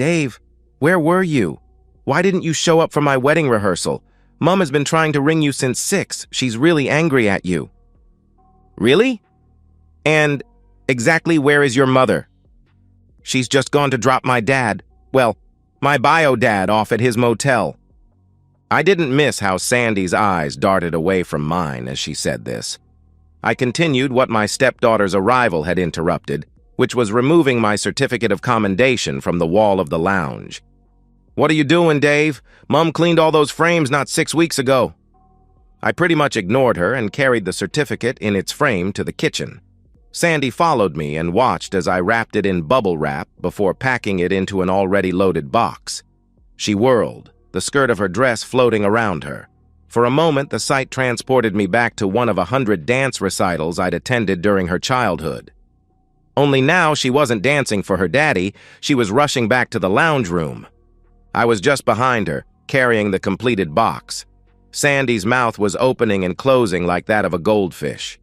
Dave, where were you? Why didn't you show up for my wedding rehearsal? Mom has been trying to ring you since 6. She's really angry at you. Really? And exactly where is your mother? She's just gone to drop my dad. Well, my bio dad off at his motel. I didn't miss how Sandy's eyes darted away from mine as she said this. I continued what my stepdaughter's arrival had interrupted, which was removing my certificate of commendation from the wall of the lounge. What are you doing, Dave? Mom cleaned all those frames not 6 weeks ago. I pretty much ignored her and carried the certificate in its frame to the kitchen. Sandy followed me and watched as I wrapped it in bubble wrap before packing it into an already loaded box. She whirled, the skirt of her dress floating around her. For a moment, the sight transported me back to one of 100 dance recitals I'd attended during her childhood. Only now she wasn't dancing for her daddy, she was rushing back to the lounge room. I was just behind her, carrying the completed box. Sandy's mouth was opening and closing like that of a goldfish.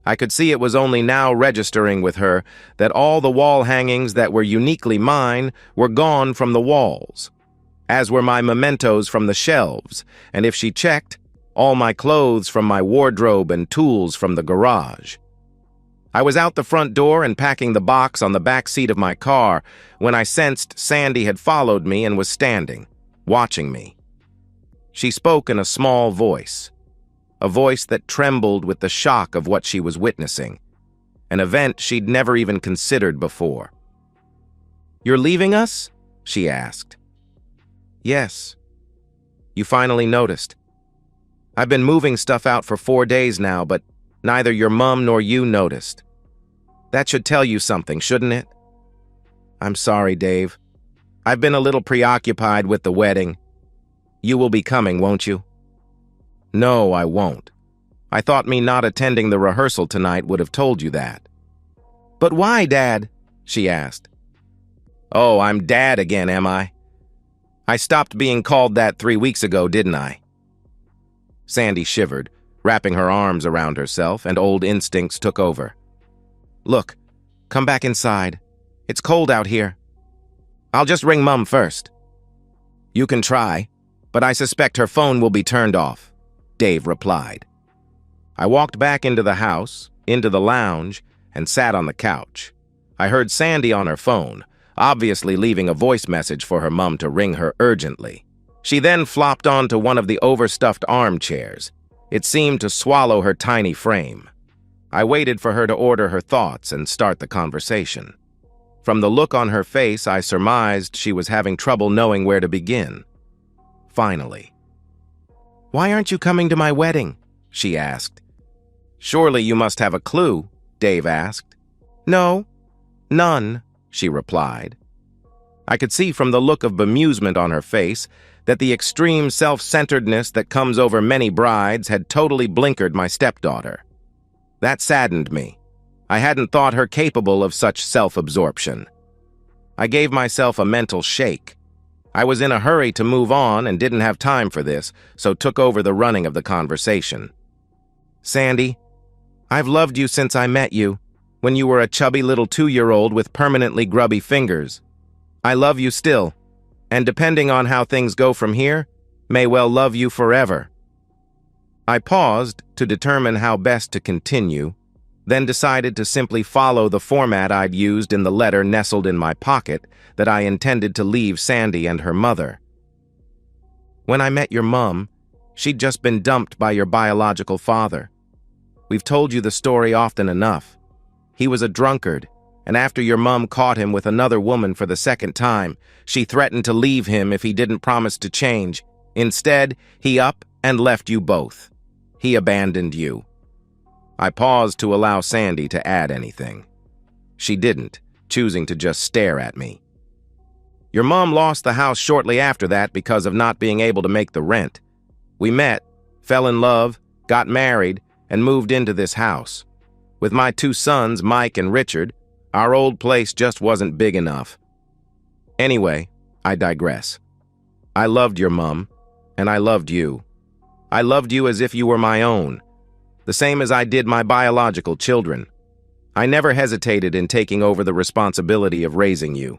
I could see it was only now registering with her that all the wall hangings that were uniquely mine were gone from the walls, as were my mementos from the shelves, and if she checked, all my clothes from my wardrobe and tools from the garage. I was out the front door and packing the box on the back seat of my car when I sensed Sandy had followed me and was standing, watching me. She spoke in a small voice, a voice that trembled with the shock of what she was witnessing, an event she'd never even considered before. "You're leaving us?" she asked. "Yes." "You finally noticed. I've been moving stuff out for 4 days now, but neither your mom nor you noticed. That should tell you something, shouldn't it?" "I'm sorry, Dave. I've been a little preoccupied with the wedding. You will be coming, won't you?" "No, I won't. I thought me not attending the rehearsal tonight would have told you that." "But why, Dad?" she asked. "Oh, I'm Dad again, am I? I stopped being called that 3 weeks ago, didn't I?" Sandy shivered, wrapping her arms around herself, and old instincts took over. "Look, come back inside. It's cold out here. I'll just ring Mum first." "You can try, but I suspect her phone will be turned off," Dave replied. I walked back into the house, into the lounge, and sat on the couch. I heard Sandy on her phone, obviously leaving a voice message for her mum to ring her urgently. She then flopped onto one of the overstuffed armchairs. It seemed to swallow her tiny frame. I waited for her to order her thoughts and start the conversation. From the look on her face, I surmised she was having trouble knowing where to begin. Finally. "Why aren't you coming to my wedding?" she asked. "Surely you must have a clue," Dave asked. "No, none," she replied. I could see from the look of bemusement on her face that the extreme self-centeredness that comes over many brides had totally blinkered my stepdaughter. That saddened me. I hadn't thought her capable of such self-absorption. I gave myself a mental shake. I was in a hurry to move on and didn't have time for this, so took over the running of the conversation. "Sandy, I've loved you since I met you, when you were a chubby little 2-year-old with permanently grubby fingers. I love you still, and depending on how things go from here, may well love you forever." I paused to determine how best to continue, then decided to simply follow the format I'd used in the letter nestled in my pocket that I intended to leave Sandy and her mother. "When I met your mum, she'd just been dumped by your biological father. We've told you the story often enough. He was a drunkard, and after your mum caught him with another woman for the second time, she threatened to leave him if he didn't promise to change. Instead, he up and left you both. He abandoned you." I paused to allow Sandy to add anything. She didn't, choosing to just stare at me. "Your mom lost the house shortly after that because of not being able to make the rent. We met, fell in love, got married, and moved into this house. With my 2 sons, Mike and Richard, our old place just wasn't big enough. Anyway, I digress. I loved your mom, and I loved you. I loved you as if you were my own, the same as I did my biological children. I never hesitated in taking over the responsibility of raising you.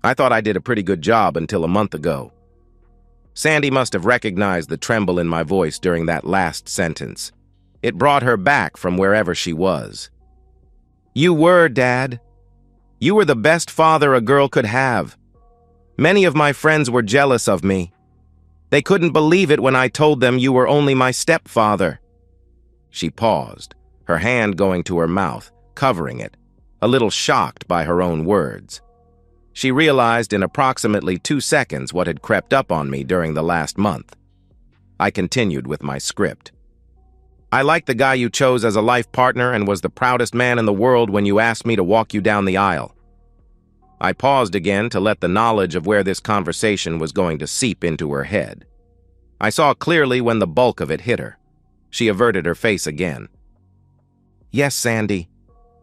I thought I did a pretty good job until a month ago. Sandy must have recognized the tremble in my voice during that last sentence. It brought her back from wherever she was. You were, Dad. You were the best father a girl could have. Many of my friends were jealous of me. They couldn't believe it when I told them you were only my stepfather. She paused, her hand going to her mouth, covering it, a little shocked by her own words. She realized in approximately 2 seconds what had crept up on me during the last month. I continued with my script. I liked the guy you chose as a life partner and was the proudest man in the world when you asked me to walk you down the aisle. I paused again to let the knowledge of where this conversation was going to seep into her head. I saw clearly when the bulk of it hit her. She averted her face again. Yes, Sandy.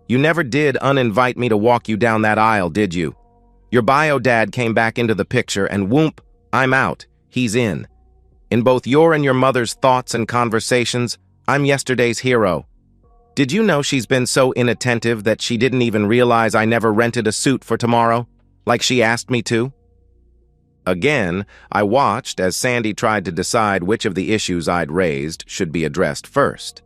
You never did uninvite me to walk you down that aisle, did you? Your bio dad came back into the picture and whoomp, I'm out. He's in. In both your and your mother's thoughts and conversations, I'm yesterday's hero. Did you know she's been so inattentive that she didn't even realize I never rented a suit for tomorrow, like she asked me to? Again, I watched as Sandy tried to decide which of the issues I'd raised should be addressed first.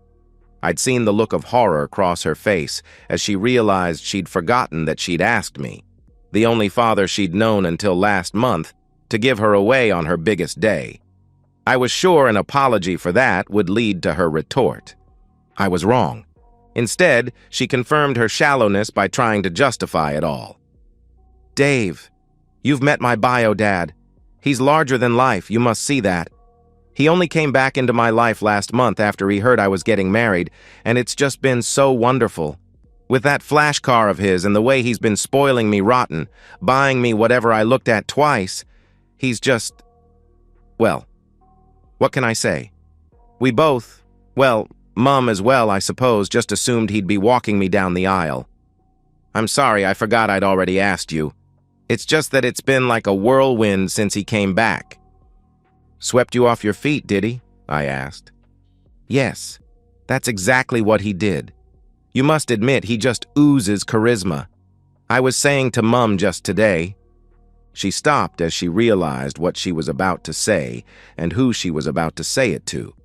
I'd seen the look of horror cross her face as she realized she'd forgotten that she'd asked me, the only father she'd known until last month, to give her away on her biggest day. I was sure an apology for that would lead to her retort. I was wrong. Instead, she confirmed her shallowness by trying to justify it all. Dave, you've met my bio dad. He's larger than life, you must see that. He only came back into my life last month after he heard I was getting married, and it's just been so wonderful. With that flash car of his and the way he's been spoiling me rotten, buying me whatever I looked at twice, he's just... well, what can I say? We both, well, Mom as well, I suppose, just assumed he'd be walking me down the aisle. I'm sorry, I forgot I'd already asked you. It's just that it's been like a whirlwind since he came back. Swept you off your feet, did he? I asked. Yes, that's exactly what he did. You must admit he just oozes charisma. I was saying to Mum just today. She stopped as she realized what she was about to say and who she was about to say it to.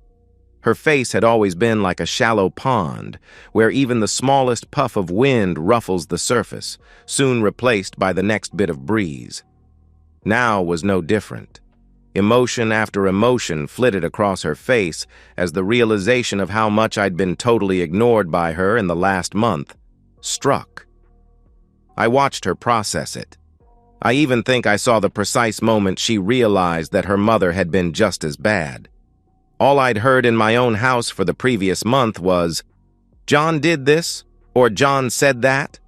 Her face had always been like a shallow pond, where even the smallest puff of wind ruffles the surface, soon replaced by the next bit of breeze. Now was no different. Emotion after emotion flitted across her face as the realization of how much I'd been totally ignored by her in the last month struck. I watched her process it. I even think I saw the precise moment she realized that her mother had been just as bad. All I'd heard in my own house for the previous month was, John did this, or John said that.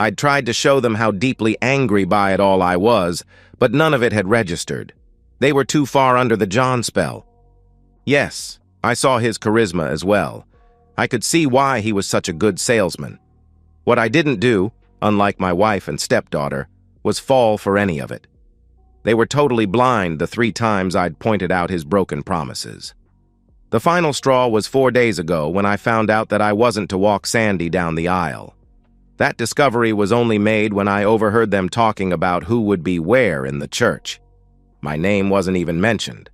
I'd tried to show them how deeply angry by it all I was, but none of it had registered. They were too far under the John spell. Yes, I saw his charisma as well. I could see why he was such a good salesman. What I didn't do, unlike my wife and stepdaughter, was fall for any of it. They were totally blind the 3 times I'd pointed out his broken promises. The final straw was 4 days ago when I found out that I wasn't to walk Sandy down the aisle. That discovery was only made when I overheard them talking about who would be where in the church. My name wasn't even mentioned.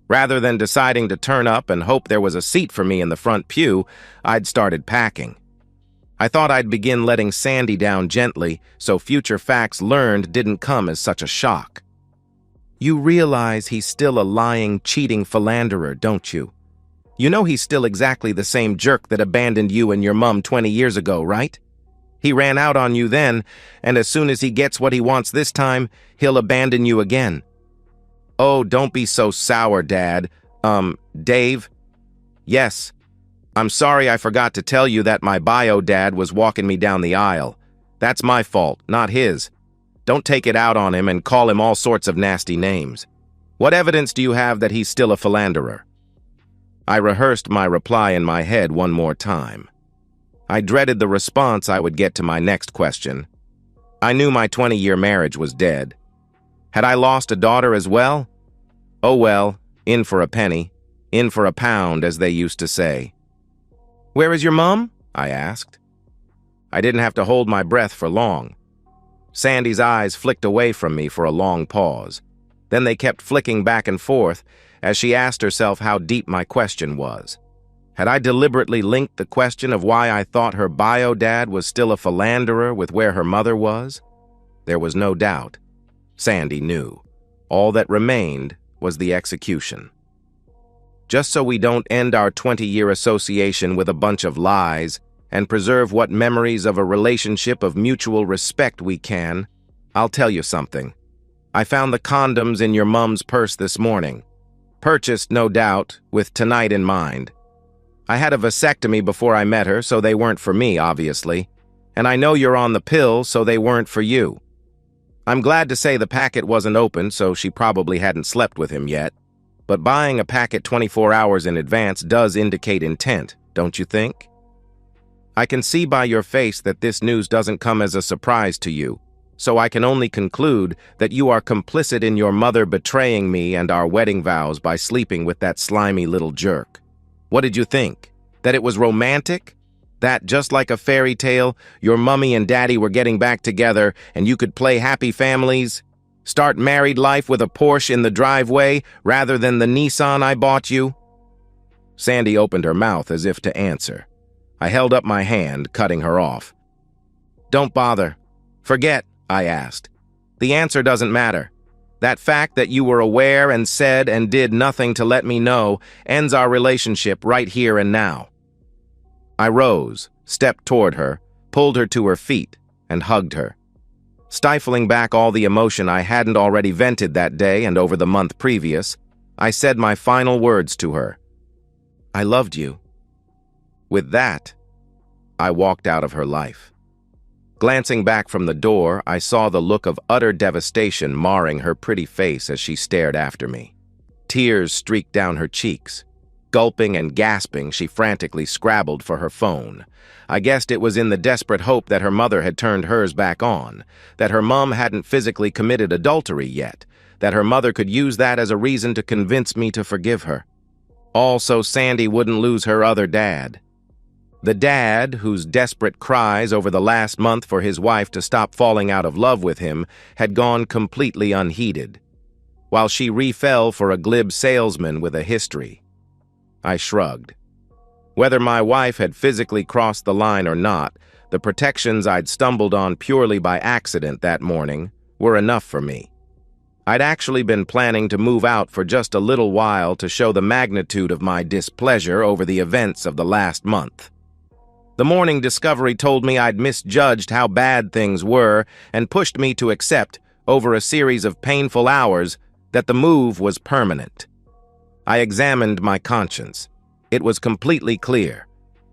Rather than deciding to turn up and hope there was a seat for me in the front pew, I'd started packing. I thought I'd begin letting Sandy down gently so future facts learned didn't come as such a shock. You realize he's still a lying, cheating philanderer, don't you? You know he's still exactly the same jerk that abandoned you and your mum 20 years ago, right? He ran out on you then, and as soon as he gets what he wants this time, he'll abandon you again. Oh, don't be so sour, Dad. Dave? Yes. I'm sorry I forgot to tell you that my bio dad was walking me down the aisle. That's my fault, not his. Don't take it out on him and call him all sorts of nasty names. What evidence do you have that he's still a philanderer? I rehearsed my reply in my head one more time. I dreaded the response I would get to my next question. I knew my 20-year marriage was dead. Had I lost a daughter as well? Oh well, in for a penny, in for a pound, as they used to say. Where is your mum? I asked. I didn't have to hold my breath for long. Sandy's eyes flicked away from me for a long pause. Then they kept flicking back and forth as she asked herself how deep my question was. Had I deliberately linked the question of why I thought her bio dad was still a philanderer with where her mother was? There was no doubt. Sandy knew. All that remained was the execution. Just so we don't end our 20-year association with a bunch of lies and preserve what memories of a relationship of mutual respect we can, I'll tell you something. I found the condoms in your mom's purse this morning. Purchased, no doubt, with tonight in mind. I had a vasectomy before I met her, so they weren't for me, obviously. And I know you're on the pill, so they weren't for you. I'm glad to say the packet wasn't open, so she probably hadn't slept with him yet. But buying a packet 24 hours in advance does indicate intent, don't you think? I can see by your face that this news doesn't come as a surprise to you, so I can only conclude that you are complicit in your mother betraying me and our wedding vows by sleeping with that slimy little jerk. What did you think? That it was romantic? That, just like a fairy tale, your mummy and daddy were getting back together and you could play happy families? Start married life with a Porsche in the driveway rather than the Nissan I bought you? Sandy opened her mouth as if to answer. I held up my hand, cutting her off. Don't bother. Forget, I asked. The answer doesn't matter. That fact that you were aware and said and did nothing to let me know ends our relationship right here and now. I rose, stepped toward her, pulled her to her feet, and hugged her. Stifling back all the emotion I hadn't already vented that day and over the month previous, I said my final words to her. I loved you. With that, I walked out of her life. Glancing back from the door, I saw the look of utter devastation marring her pretty face as she stared after me. Tears streaked down her cheeks. Gulping and gasping, she frantically scrabbled for her phone. I guessed it was in the desperate hope that her mother had turned hers back on, that her mom hadn't physically committed adultery yet, that her mother could use that as a reason to convince me to forgive her. All so Sandy wouldn't lose her other dad. The dad, whose desperate cries over the last month for his wife to stop falling out of love with him had gone completely unheeded, while she refell for a glib salesman with a history. I shrugged. Whether my wife had physically crossed the line or not, the protections I'd stumbled on purely by accident that morning were enough for me. I'd actually been planning to move out for just a little while to show the magnitude of my displeasure over the events of the last month. The morning discovery told me I'd misjudged how bad things were and pushed me to accept, over a series of painful hours, that the move was permanent. I examined my conscience. It was completely clear.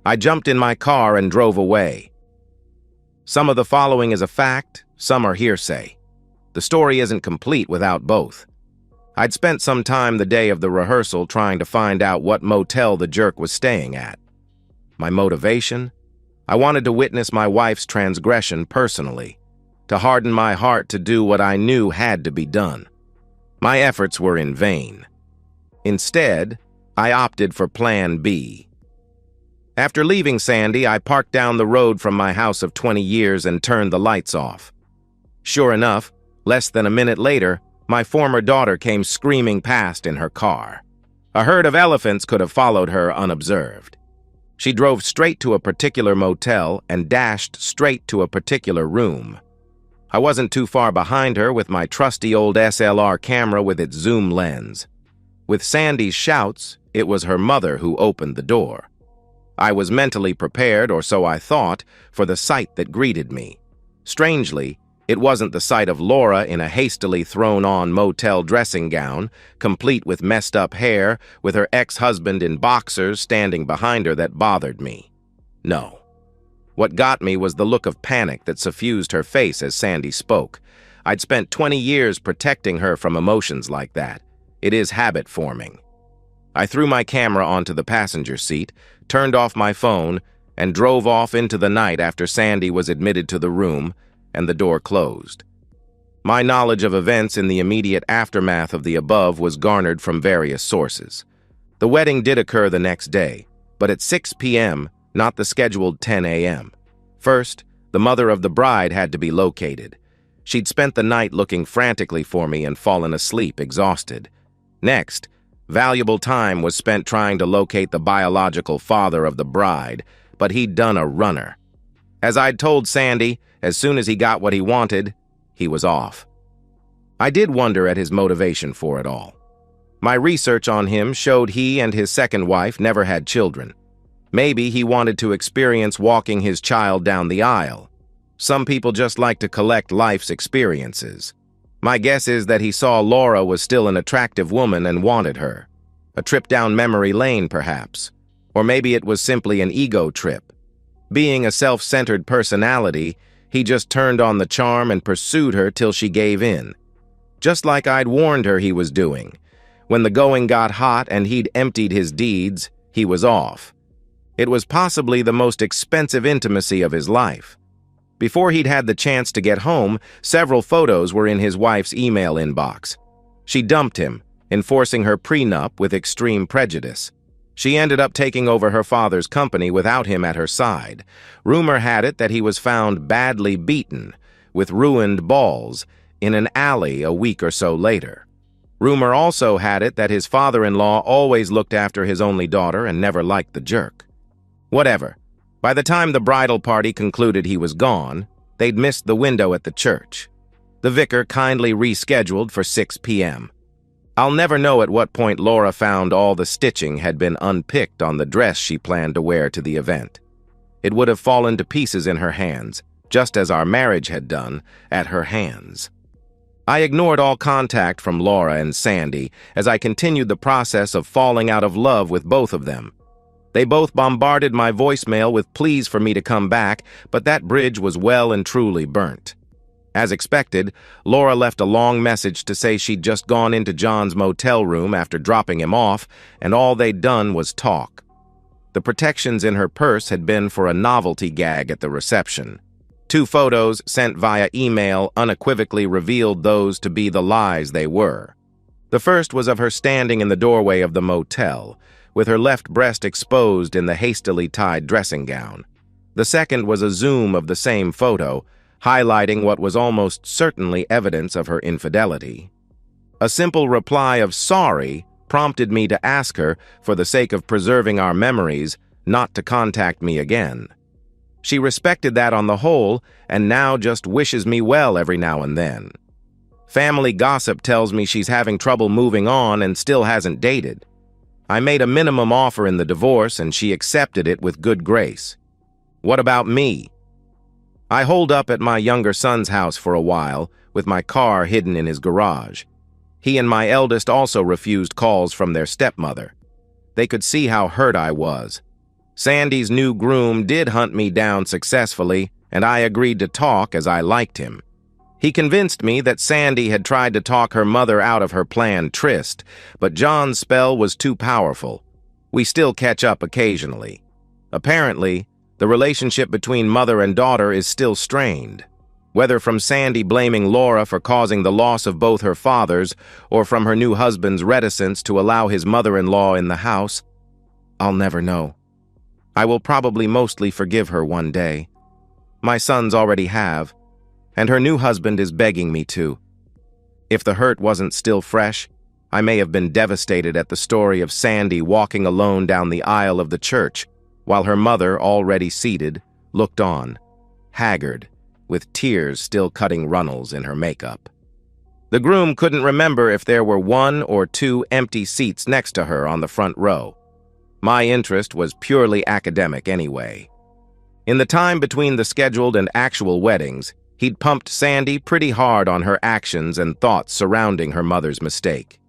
I jumped in my car and drove away. Some of the following is a fact, some are hearsay. The story isn't complete without both. I'd spent some time the day of the rehearsal trying to find out what motel the jerk was staying at. My motivation? I wanted to witness my wife's transgression personally, to harden my heart to do what I knew had to be done. My efforts were in vain. Instead, I opted for Plan B. After leaving Sandy, I parked down the road from my house of 20 years and turned the lights off. Sure enough, less than a minute later, my former daughter came screaming past in her car. A herd of elephants could have followed her unobserved. She drove straight to a particular motel and dashed straight to a particular room. I wasn't too far behind her with my trusty old SLR camera with its zoom lens. With Sandy's shouts, it was her mother who opened the door. I was mentally prepared, or so I thought, for the sight that greeted me. Strangely, it wasn't the sight of Laura in a hastily thrown-on motel dressing gown, complete with messed-up hair, with her ex-husband in boxers standing behind her that bothered me. No. What got me was the look of panic that suffused her face as Sandy spoke. I'd spent 20 years protecting her from emotions like that. It is habit-forming. I threw my camera onto the passenger seat, turned off my phone, and drove off into the night after Sandy was admitted to the room and the door closed. My knowledge of events in the immediate aftermath of the above was garnered from various sources. The wedding did occur the next day, but at 6 p.m., not the scheduled 10 a.m. First, the mother of the bride had to be located. She'd spent the night looking frantically for me and fallen asleep, exhausted. Next, valuable time was spent trying to locate the biological father of the bride, but he'd done a runner. As I'd told Sandy, as soon as he got what he wanted, he was off. I did wonder at his motivation for it all. My research on him showed he and his second wife never had children. Maybe he wanted to experience walking his child down the aisle. Some people just like to collect life's experiences. My guess is that he saw Laura was still an attractive woman and wanted her. A trip down memory lane, perhaps. Or maybe it was simply an ego trip. Being a self-centered personality, he just turned on the charm and pursued her till she gave in. Just like I'd warned her he was doing. When the going got hot and he'd emptied his deeds, he was off. It was possibly the most expensive intimacy of his life. Before he'd had the chance to get home, several photos were in his wife's email inbox. She dumped him, enforcing her prenup with extreme prejudice. She ended up taking over her father's company without him at her side. Rumor had it that he was found badly beaten, with ruined balls, in an alley a week or so later. Rumor also had it that his father-in-law always looked after his only daughter and never liked the jerk. Whatever. By the time the bridal party concluded he was gone, they'd missed the window at the church. The vicar kindly rescheduled for 6 p.m. I'll never know at what point Laura found all the stitching had been unpicked on the dress she planned to wear to the event. It would have fallen to pieces in her hands, just as our marriage had done at her hands. I ignored all contact from Laura and Sandy as I continued the process of falling out of love with both of them. They both bombarded my voicemail with pleas for me to come back, but that bridge was well and truly burnt. As expected, Laura left a long message to say she'd just gone into John's motel room after dropping him off, and all they'd done was talk. The protections in her purse had been for a novelty gag at the reception. 2 photos sent via email unequivocally revealed those to be the lies they were. The first was of her standing in the doorway of the motel, with her left breast exposed in the hastily tied dressing gown. The second was a zoom of the same photo, highlighting what was almost certainly evidence of her infidelity. A simple reply of sorry prompted me to ask her, for the sake of preserving our memories, not to contact me again. She respected that on the whole, and now just wishes me well every now and then. Family gossip tells me she's having trouble moving on and still hasn't dated. I made a minimum offer in the divorce, and she accepted it with good grace. What about me? I holed up at my younger son's house for a while, with my car hidden in his garage. He and my eldest also refused calls from their stepmother. They could see how hurt I was. Sandy's new groom did hunt me down successfully, and I agreed to talk as I liked him. He convinced me that Sandy had tried to talk her mother out of her planned tryst, but John's spell was too powerful. We still catch up occasionally. Apparently, the relationship between mother and daughter is still strained. Whether from Sandy blaming Laura for causing the loss of both her fathers, or from her new husband's reticence to allow his mother-in-law in the house, I'll never know. I will probably mostly forgive her one day. My sons already have, and her new husband is begging me to. If the hurt wasn't still fresh, I may have been devastated at the story of Sandy walking alone down the aisle of the church, while her mother, already seated, looked on, haggard, with tears still cutting runnels in her makeup. The groom couldn't remember if there were 1 or 2 empty seats next to her on the front row. My interest was purely academic anyway. In the time between the scheduled and actual weddings, he'd pumped Sandy pretty hard on her actions and thoughts surrounding her mother's mistake.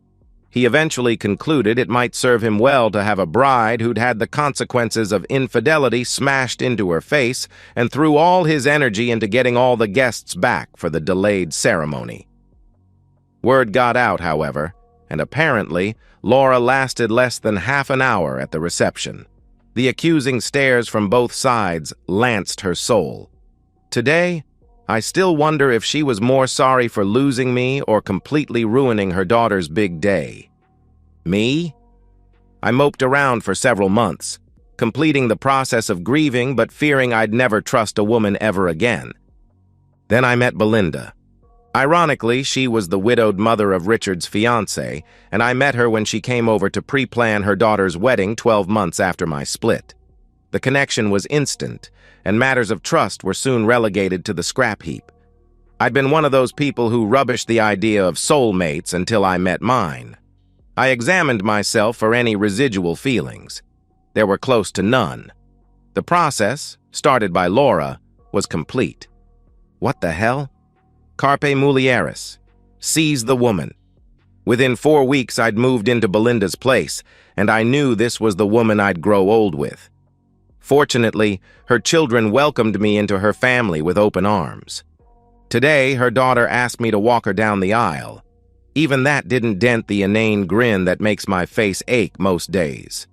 He eventually concluded it might serve him well to have a bride who'd had the consequences of infidelity smashed into her face, and threw all his energy into getting all the guests back for the delayed ceremony. Word got out, however, and apparently Laura lasted less than half an hour at the reception. The accusing stares from both sides lanced her soul. Today, I still wonder if she was more sorry for losing me or completely ruining her daughter's big day. Me? I moped around for several months, completing the process of grieving but fearing I'd never trust a woman ever again. Then I met Belinda. Ironically, she was the widowed mother of Richard's fiancée, and I met her when she came over to pre-plan her daughter's wedding 12 months after my split. The connection was instant, and matters of trust were soon relegated to the scrap heap. I'd been one of those people who rubbished the idea of soulmates until I met mine. I examined myself for any residual feelings. There were close to none. The process, started by Laura, was complete. What the hell? Carpe mulieris. Seize the woman. Within 4 weeks, I'd moved into Belinda's place, and I knew this was the woman I'd grow old with. Fortunately, her children welcomed me into her family with open arms. Today, her daughter asked me to walk her down the aisle. Even that didn't dent the inane grin that makes my face ache most days.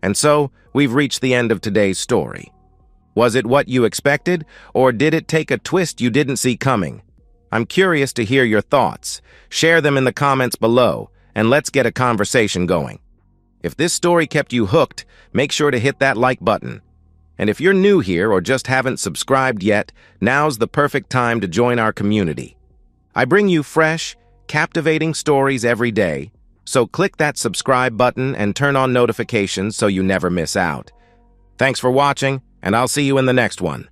And so, we've reached the end of today's story. Was it what you expected, or did it take a twist you didn't see coming? I'm curious to hear your thoughts. Share them in the comments below, and let's get a conversation going. If this story kept you hooked, make sure to hit that like button. And if you're new here or just haven't subscribed yet, now's the perfect time to join our community. I bring you fresh, captivating stories every day, so click that subscribe button and turn on notifications so you never miss out. Thanks for watching, and I'll see you in the next one.